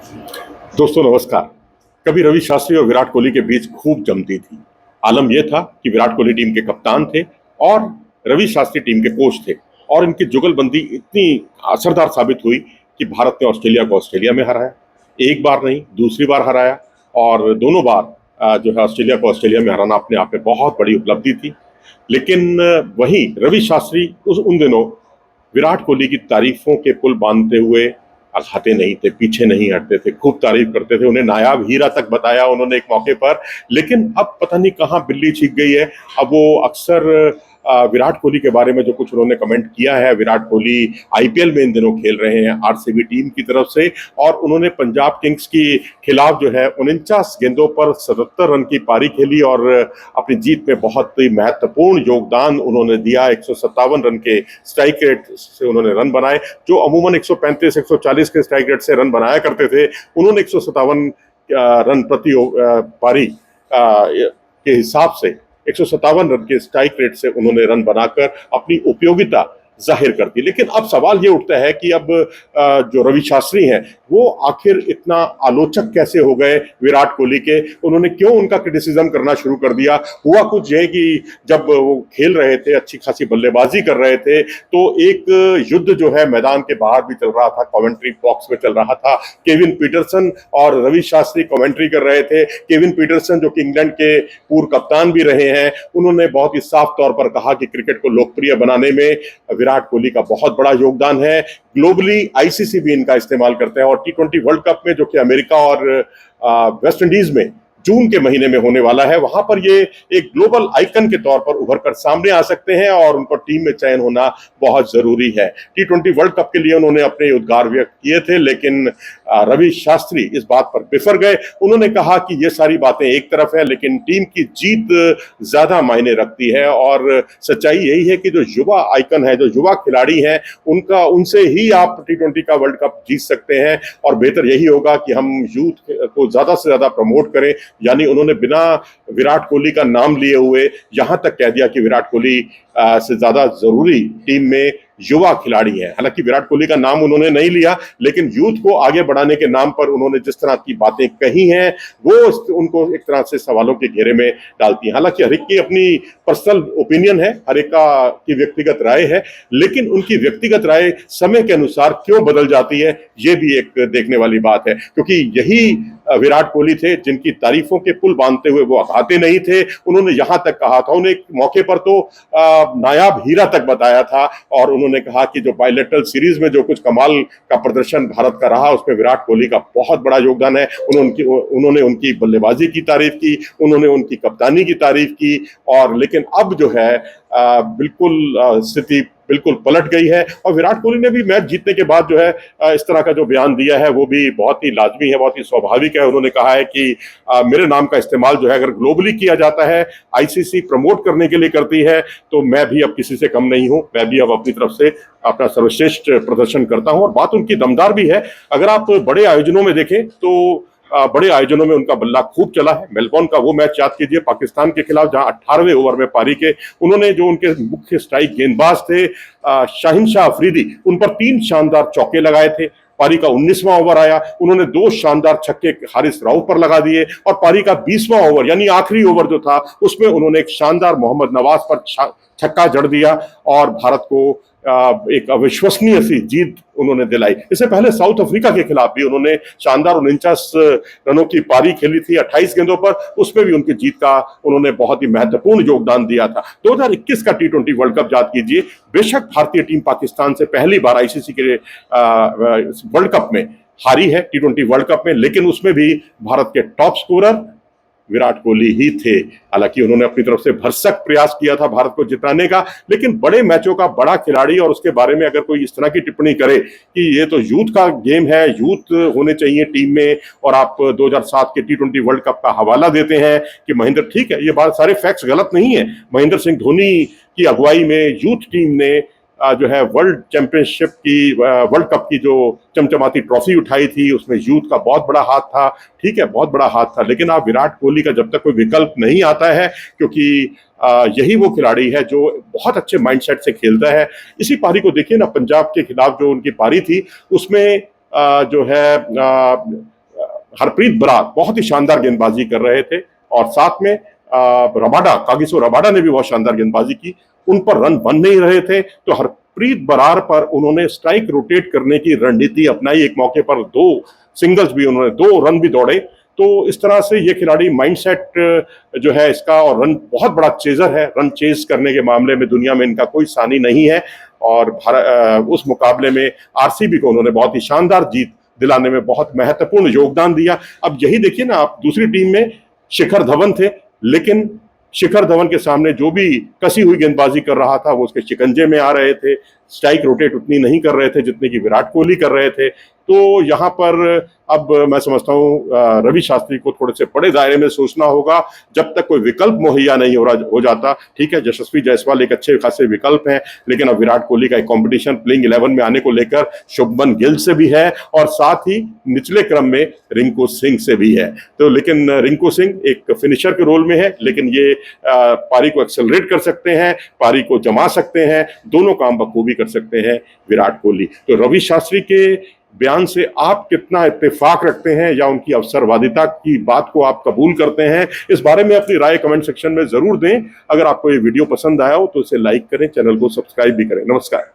दोस्तों नमस्कार। कभी रवि शास्त्री और विराट कोहली के बीच खूब जमती थी। आलम यह था कि विराट कोहली टीम के कप्तान थे और रवि शास्त्री टीम के कोच थे और इनकी जुगलबंदी इतनी असरदार साबित हुई कि भारत ने ऑस्ट्रेलिया को ऑस्ट्रेलिया में हराया। एक बार नहीं, दूसरी बार हराया और दोनों बार जो है ऑस्ट्रेलिया को ऑस्ट्रेलिया में हराना अपने आप में बहुत बड़ी उपलब्धि थी। लेकिन वहीं रवि शास्त्री उन दिनों विराट कोहली की तारीफों के पुल बांधते हुए अघाते नहीं थे, पीछे नहीं हटते थे, खूब तारीफ करते थे, उन्हें नायाब हीरा तक बताया उन्होंने एक मौके पर। लेकिन अब पता नहीं कहाँ बिल्ली छिप गई है। अब वो अक्सर विराट कोहली के बारे में जो कुछ उन्होंने कमेंट किया है, विराट कोहली आईपीएल में इन दिनों खेल रहे हैं आरसीबी टीम की तरफ से और उन्होंने पंजाब किंग्स के खिलाफ जो है 49 गेंदों पर 77 रन की पारी खेली और अपनी जीत में बहुत ही महत्वपूर्ण योगदान उन्होंने दिया। 157 रन के स्ट्राइक रेट से उन्होंने रन बनाए, जो अमूमन 135 140 के स्ट्राइक रेट से रन बनाया करते थे। उन्होंने 157 रन प्रति पारी के हिसाब से 157 रन के स्ट्राइक रेट से उन्होंने रन बनाकर अपनी उपयोगिता जाहिर कर दी। लेकिन अब सवाल ये उठता है कि अब जो रवि शास्त्री हैं वो आखिर इतना आलोचक कैसे हो गए विराट कोहली के, उन्होंने क्यों उनका क्रिटिसिज्म करना शुरू कर दिया। हुआ कुछ ये कि जब वो खेल रहे थे, अच्छी खासी बल्लेबाजी कर रहे थे, तो एक युद्ध जो है मैदान के बाहर भी चल रहा था, कमेंट्री बॉक्स में चल रहा था। केविन पीटरसन और रवि शास्त्री कमेंट्री कर रहे थे। केविन पीटरसन जो कि इंग्लैंड के पूर्व कप्तान भी रहे हैं, उन्होंने बहुत ही साफ तौर पर कहा कि क्रिकेट को लोकप्रिय बनाने में विराट कोहली का बहुत बड़ा योगदान है। ग्लोबली आईसीसी भी इनका इस्तेमाल करते हैं और टी20 वर्ल्ड कप में, जो कि अमेरिका और वेस्ट इंडीज में जून के महीने में होने वाला है, वहां पर ये एक ग्लोबल आइकन के तौर पर उभर कर सामने आ सकते हैं और उनको टीम में चयन होना बहुत जरूरी है। टी20 वर्ल्ड कप के लिए उन्होंने अपने उद्गार व्यक्त किए थे, लेकिन रवि शास्त्री इस बात पर बिफर गए। उन्होंने कहा कि ये सारी बातें एक तरफ है, लेकिन टीम की जीत ज्यादा मायने रखती है और सच्चाई यही है कि जो युवा आइकन है, जो युवा खिलाड़ी हैं, उनसे ही आप टी20 का वर्ल्ड कप जीत सकते हैं और बेहतर यही होगा कि हम यूथ को ज्यादा से ज्यादा प्रमोट करें। यानी उन्होंने बिना विराट कोहली का नाम लिए हुए यहां तक कह दिया कि विराट कोहली से ज्यादा जरूरी टीम में युवा खिलाड़ी हैं। हालांकि विराट कोहली का नाम उन्होंने नहीं लिया, लेकिन यूथ को आगे बढ़ाने के नाम पर उन्होंने जिस तरह की बातें कही हैं वो उनको एक तरह से सवालों के घेरे में डालती हैं। हालांकि हर एक की अपनी पर्सनल ओपिनियन है, हर एक की व्यक्तिगत राय है, लेकिन उनकी व्यक्तिगत राय समय के अनुसार क्यों बदल जाती है ये भी एक देखने वाली बात है। क्योंकि यही विराट कोहली थे जिनकी तारीफों के पुल बांधते हुए वो अघाते नहीं थे। उन्होंने यहां तक कहा था, उन्हें एक मौके पर तो नायाब हीरा तक बताया था और उन्होंने कहा कि जो बायलैटरल सीरीज में जो कुछ कमाल का प्रदर्शन भारत का रहा उसमें विराट कोहली का बहुत बड़ा योगदान है। उन्होंने उनकी बल्लेबाजी की तारीफ की, उन्होंने उनकी कप्तानी की तारीफ की और लेकिन अब जो है बिल्कुल स्थिति बिल्कुल पलट गई है और विराट कोहली ने भी मैच जीतने के बाद जो है इस तरह का जो बयान दिया है वो भी बहुत ही लाजमी है, बहुत ही स्वाभाविक है। उन्होंने कहा है कि मेरे नाम का इस्तेमाल जो है अगर ग्लोबली किया जाता है, आईसीसी प्रमोट करने के लिए करती है, तो मैं भी अब किसी से कम नहीं हूं, मैं भी अब अपनी तरफ से अपना सर्वश्रेष्ठ प्रदर्शन करता हूं। और बात उनकी दमदार भी है। अगर आप बड़े आयोजनों में देखें तो बड़े आयोजनों में उनका बल्ला खूब चला है। मेलबोर्न का वो मैच याद कीजिए पाकिस्तान के खिलाफ, जहां 18वें ओवर में पारी के उन्होंने जो उनके मुख्य स्ट्राइक गेंदबाज थे शाहिन शाह अफरीदी, उन पर 3 शानदार चौके लगाए थे। पारी का 19वां ओवर आया, उन्होंने 2 शानदार छक्के हारिस राउफ पर लगा दिए और पारी का 20वां ओवर यानी आखिरी ओवर जो था उसमें उन्होंने एक शानदार मोहम्मद नवाज पर छक्का जड़ दिया और भारत को एक अविश्वसनीय सी जीत उन्होंने दिलाई। इससे पहले साउथ अफ्रीका के खिलाफ भी उन्होंने शानदार 49 रनों की पारी खेली थी 28 गेंदों पर, उसमें भी उनकी जीत का उन्होंने बहुत ही महत्वपूर्ण योगदान दिया था। 2021 का टी20 वर्ल्ड कप याद कीजिए, बेशक भारतीय टीम पाकिस्तान से पहली बार आईसीसी के वर्ल्ड कप में हारी है टी20 वर्ल्ड कप में, लेकिन उसमें भी भारत के टॉप स्कोरर विराट कोहली ही थे। हालांकि उन्होंने अपनी तरफ से भरसक प्रयास किया था भारत को जिताने का, लेकिन बड़े मैचों का बड़ा खिलाड़ी और उसके बारे में अगर कोई इस तरह की टिप्पणी करे कि ये तो यूथ का गेम है, यूथ होने चाहिए टीम में, और आप 2007 के टी20 वर्ल्ड कप का हवाला देते हैं कि महेंद्र, ठीक है ये बात सारे फैक्ट्स गलत नहीं है, महेंद्र सिंह धोनी की अगुवाई में यूथ टीम ने जो है वर्ल्ड चैंपियनशिप की, वर्ल्ड कप की जो चमचमाती ट्रॉफी उठाई थी उसमें यूथ का बहुत बड़ा हाथ था। ठीक है, बहुत बड़ा हाथ था, लेकिन आप विराट कोहली का जब तक कोई विकल्प नहीं आता है, क्योंकि यही वो खिलाड़ी है जो बहुत अच्छे माइंडसेट से खेलता है। इसी पारी को देखिए ना, पंजाब के खिलाफ जो उनकी पारी थी उसमें जो है हरप्रीत बरार बहुत ही शानदार गेंदबाजी कर रहे थे और साथ में कागिसो रबाडा ने भी बहुत शानदार गेंदबाजी की। उन पर रन बन नहीं रहे थे तो हरप्रीत बरार पर उन्होंने स्ट्राइक रोटेट करने की रणनीति अपनाई। एक मौके पर 2 सिंगल्स भी उन्होंने 2 रन भी दौड़े। तो इस तरह से ये खिलाड़ी माइंडसेट जो है इसका, और रन बहुत बड़ा चेजर है, रन चेज करने के मामले में दुनिया में इनका कोई सानी नहीं है। और उस मुकाबले में आरसीबी को उन्होंने बहुत ही शानदार जीत दिलाने में बहुत महत्वपूर्ण योगदान दिया। अब यही देखिए ना, आप दूसरी टीम में शिखर धवन थे, लेकिन शिखर धवन के सामने जो भी कसी हुई गेंदबाजी कर रहा था वो उसके शिकंजे में आ रहे थे। स्ट्राइक रोटेट उतनी नहीं कर रहे थे जितनी कि विराट कोहली कर रहे थे। तो यहाँ पर अब मैं समझता हूँ रवि शास्त्री को थोड़े से बड़े दायरे में सोचना होगा। जब तक कोई विकल्प मुहैया नहीं हो जाता, ठीक है, यशस्वी जायसवाल एक अच्छे खासे विकल्प हैं, लेकिन अब विराट कोहली का एक कंपटीशन प्लेइंग 11 में आने को लेकर शुभमन गिल से भी है और साथ ही निचले क्रम में रिंकू सिंह से भी है। तो लेकिन रिंकू सिंह एक फिनिशर के रोल में है, लेकिन ये पारी को एक्सेलरेट कर सकते हैं, पारी को जमा सकते हैं, दोनों काम बखूबी कर सकते हैं विराट कोहली। तो रवि शास्त्री के बयान से आप कितना इत्तेफाक रखते हैं या उनकी अवसरवादिता की बात को आप कबूल करते हैं, इस बारे में अपनी राय कमेंट सेक्शन में जरूर दें। अगर आपको ये वीडियो पसंद आया हो तो इसे लाइक करें, चैनल को सब्सक्राइब भी करें। नमस्कार।